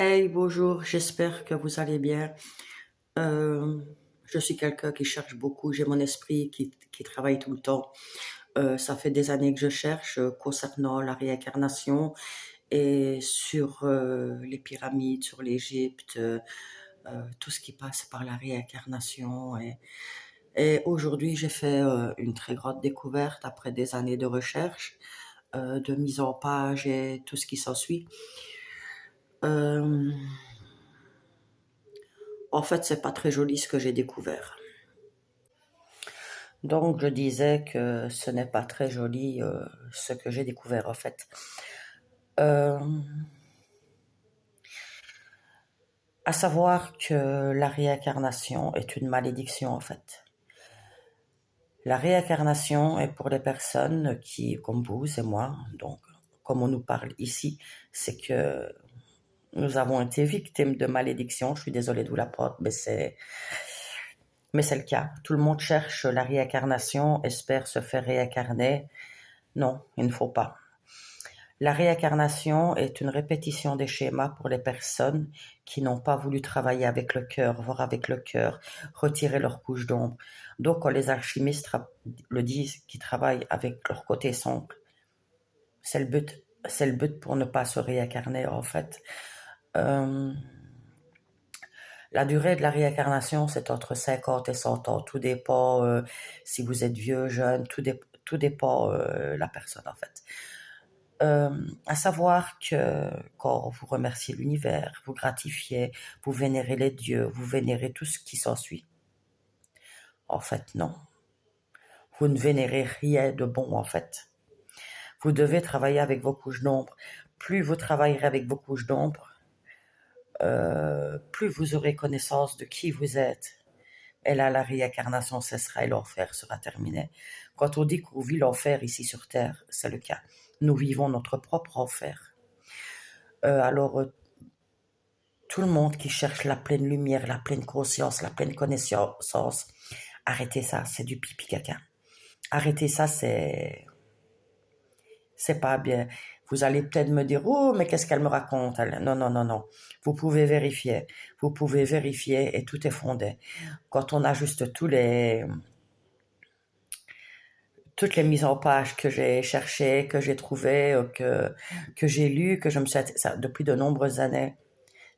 Hey, bonjour, j'espère que vous allez bien. Euh, je suis quelqu'un qui cherche beaucoup, j'ai mon esprit qui travaille tout le temps. Ça fait des années que je cherche concernant la réincarnation et sur les pyramides, sur l'Égypte, tout ce qui passe par la réincarnation. Et aujourd'hui, j'ai fait une très grande découverte après des années de recherche, de mise en page et tout ce qui s'ensuit. Euh, En fait, c'est pas très joli ce que j'ai découvert. Donc, je disais que ce n'est pas très joli ce que j'ai découvert en fait. Euh, à savoir que la réincarnation est une malédiction en fait. La réincarnation est pour les personnes qui, comme vous et moi, donc comme on nous parle ici, c'est que nous avons été victimes de malédictions. Je suis désolée de vous l'apprendre, mais c'est le cas. Tout le monde cherche la réincarnation, espère se faire réincarner. Non, il ne faut pas. La réincarnation est une répétition des schémas pour les personnes qui n'ont pas voulu travailler avec le cœur, voir avec le cœur, retirer leur couche d'ombre. Donc, quand les alchimistes le disent, qui travaillent avec leur côté sombre, c'est le but. C'est le but pour ne pas se réincarner, en fait. Euh, la durée de la réincarnation, c'est entre 50 et 100 ans. Tout dépend si vous êtes vieux, jeune, tout dépend la personne, en fait. À savoir que quand vous remerciez l'univers, vous gratifiez, vous vénérez les dieux, vous vénérez tout ce qui s'ensuit. En fait, non. Vous ne vénérez rien de bon, en fait. Vous devez travailler avec vos couches d'ombre. Plus vous travaillerez avec vos couches d'ombre, plus vous aurez connaissance de qui vous êtes. Et là, la réincarnation cessera et l'enfer sera terminé. Quand on dit qu'on vit l'enfer ici sur Terre, c'est le cas. Nous vivons notre propre enfer. Alors, tout le monde qui cherche la pleine lumière, la pleine conscience, la pleine connaissance, arrêtez ça, c'est du pipi caca. Arrêtez ça, c'est pas bien. Vous allez peut-être me dire, oh, mais qu'est-ce qu'elle me raconte? Non, non, non, non. Vous pouvez vérifier. Vous pouvez vérifier et tout est fondé. Quand on a juste toutes les mises en page que j'ai cherchées, que j'ai trouvées, que j'ai lues, que je me suis, ça, depuis de nombreuses années.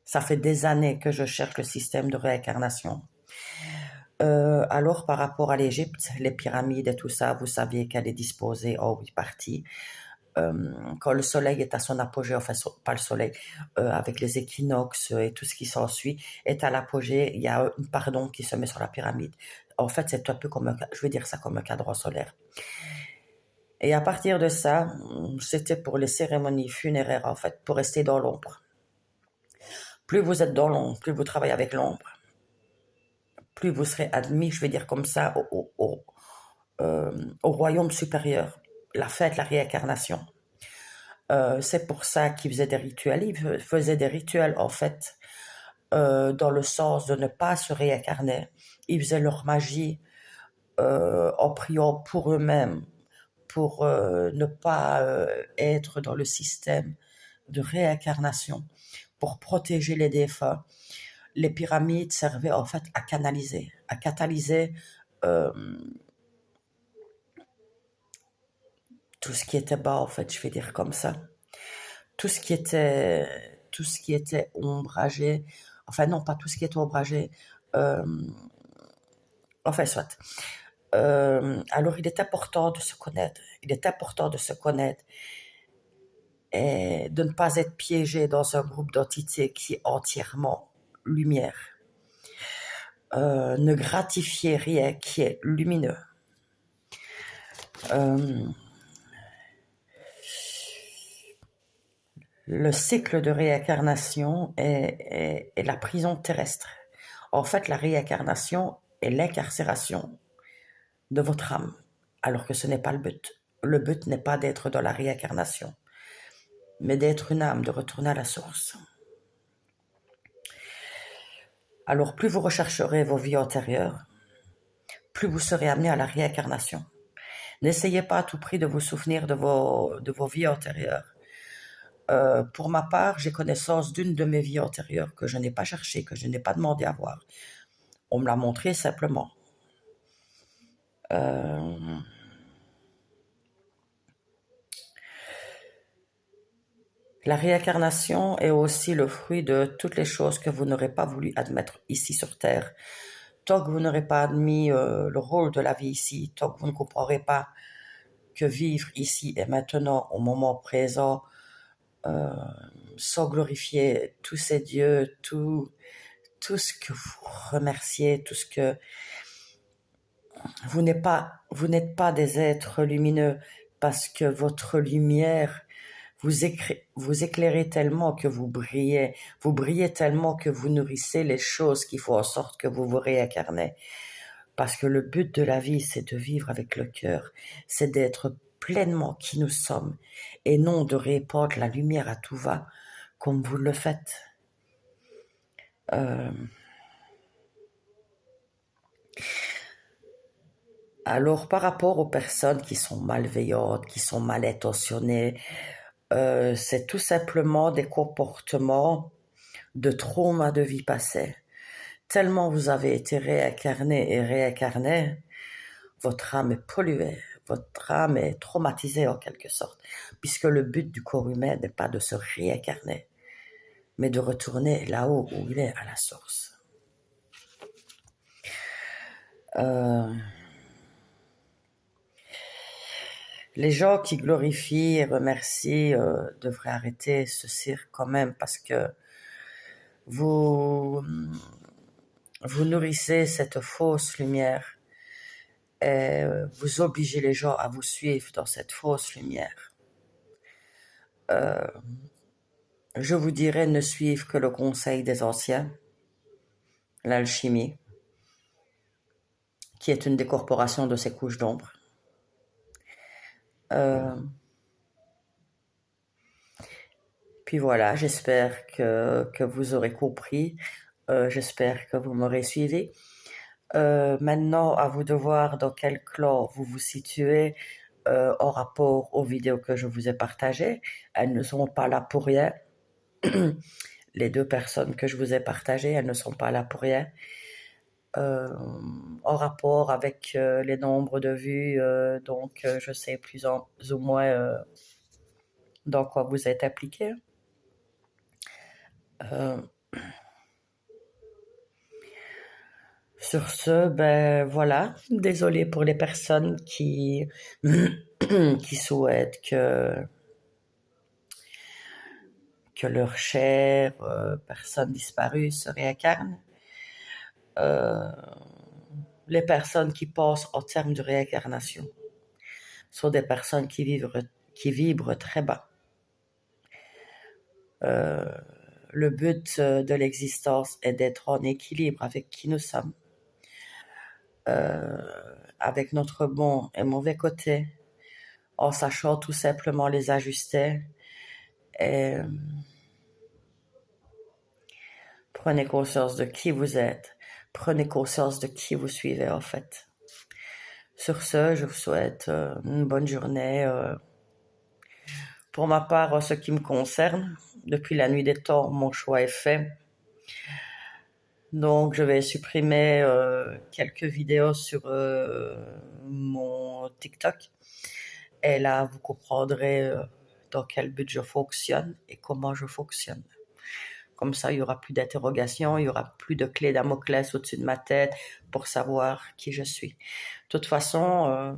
Ça fait des années que je cherche le système de réincarnation. Alors, par rapport à l'Égypte, les pyramides et tout ça, vous saviez qu'elle est disposée en 8 parties. Quand le soleil est à son apogée, enfin pas le soleil, avec les équinoxes et tout ce qui s'ensuit, est à l'apogée, il y a une part d'ombre qui se met sur la pyramide. En fait, c'est un peu comme, je vais dire ça comme un cadran solaire. Et à partir de ça, c'était pour les cérémonies funéraires, en fait, pour rester dans l'ombre. Plus vous êtes dans l'ombre, plus vous travaillez avec l'ombre, plus vous serez admis, je vais dire comme ça, au royaume supérieur, la fête, la réincarnation. C'est pour ça qu'ils faisaient des rituels. Ils faisaient des rituels, en fait, dans le sens de ne pas se réincarner. Ils faisaient leur magie en priant pour eux-mêmes, pour ne pas être dans le système de réincarnation, pour protéger les défunts. Les pyramides servaient en fait à catalyser euh, tout ce qui était bas, en fait, je vais dire comme ça. Tout ce qui était ombragé, enfin non, pas tout ce qui était ombragé, euh, enfin soit. Alors il est important de se connaître, il est important de se connaître et de ne pas être piégé dans un groupe d'entités qui est entièrement lumière. Ne gratifiez rien qui est lumineux. Euh, Le cycle de réincarnation est la prison terrestre. En fait, la réincarnation est l'incarcération de votre âme, alors que ce n'est pas le but. Le but n'est pas d'être dans la réincarnation, mais d'être une âme, de retourner à la source. Alors, plus vous rechercherez vos vies antérieures, plus vous serez amené à la réincarnation. N'essayez pas à tout prix de vous souvenir de vos vies antérieures. Pour ma part, j'ai connaissance d'une de mes vies antérieures que je n'ai pas cherchée, que je n'ai pas demandé à voir. On me l'a montré simplement. La réincarnation est aussi le fruit de toutes les choses que vous n'aurez pas voulu admettre ici sur Terre. Tant que vous n'aurez pas admis le rôle de la vie ici, tant que vous ne comprendrez pas que vivre ici et maintenant, au moment présent, sans glorifier tous ces dieux, tout ce que vous remerciez, tout ce que vous n'êtes pas des êtres lumineux parce que votre lumière vous éclairez tellement que vous brillez tellement que vous nourrissez les choses qui font en sorte que vous vous réincarnez. Parce que le but de la vie, c'est de vivre avec le cœur, c'est d'être pleinement qui nous sommes et non de répandre la lumière à tout va comme vous le faites. Alors, par rapport aux personnes qui sont malveillantes, qui sont mal intentionnées, c'est tout simplement des comportements de trauma de vie passée. Tellement vous avez été réincarné et réincarné, votre âme est polluée, votre âme est traumatisée en quelque sorte, puisque le but du corps humain n'est pas de se réincarner, mais de retourner là-haut où il est, à la source. Les gens qui glorifient et remercient devraient arrêter ce cirque quand même, parce que vous nourrissez cette fausse lumière et vous obligez les gens à vous suivre dans cette fausse lumière. Je vous dirais ne suivre que le conseil des anciens, l'alchimie, qui est une décorporation de ces couches d'ombre. Puis voilà, j'espère que vous aurez compris, j'espère que vous m'aurez suivi. Maintenant, à vous de voir dans quel clan vous vous situez en rapport aux vidéos que je vous ai partagées. Elles ne sont pas là pour rien. Les 2 personnes que je vous ai partagées, elles ne sont pas là pour rien. En rapport avec les nombres de vues, donc je sais plus ou moins dans quoi vous êtes impliqué. Sur ce, ben voilà, désolée pour les personnes qui souhaitent que leur chère personne disparue se réincarne. Les personnes qui pensent en termes de réincarnation sont des personnes qui vibrent très bas. Le but de l'existence est d'être en équilibre avec qui nous sommes, avec notre bon et mauvais côté, en sachant tout simplement les ajuster. Et prenez conscience de qui vous êtes, prenez conscience de qui vous suivez en fait. Sur ce, je vous souhaite une bonne journée. Pour ma part, en ce qui me concerne, depuis la nuit des temps, mon choix est fait. Donc, je vais supprimer quelques vidéos sur mon TikTok. Et là, vous comprendrez dans quel but je fonctionne et comment je fonctionne. Comme ça, il n'y aura plus d'interrogations, il n'y aura plus de clé Damoclès au-dessus de ma tête pour savoir qui je suis. De toute façon,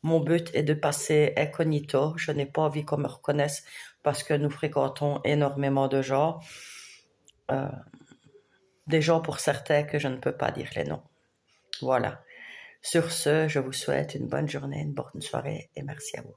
mon but est de passer incognito. Je n'ai pas envie qu'on me reconnaisse parce que nous fréquentons énormément de gens. Des gens pour certains que je ne peux pas dire les noms. Voilà. Sur ce, je vous souhaite une bonne journée, une bonne soirée et merci à vous.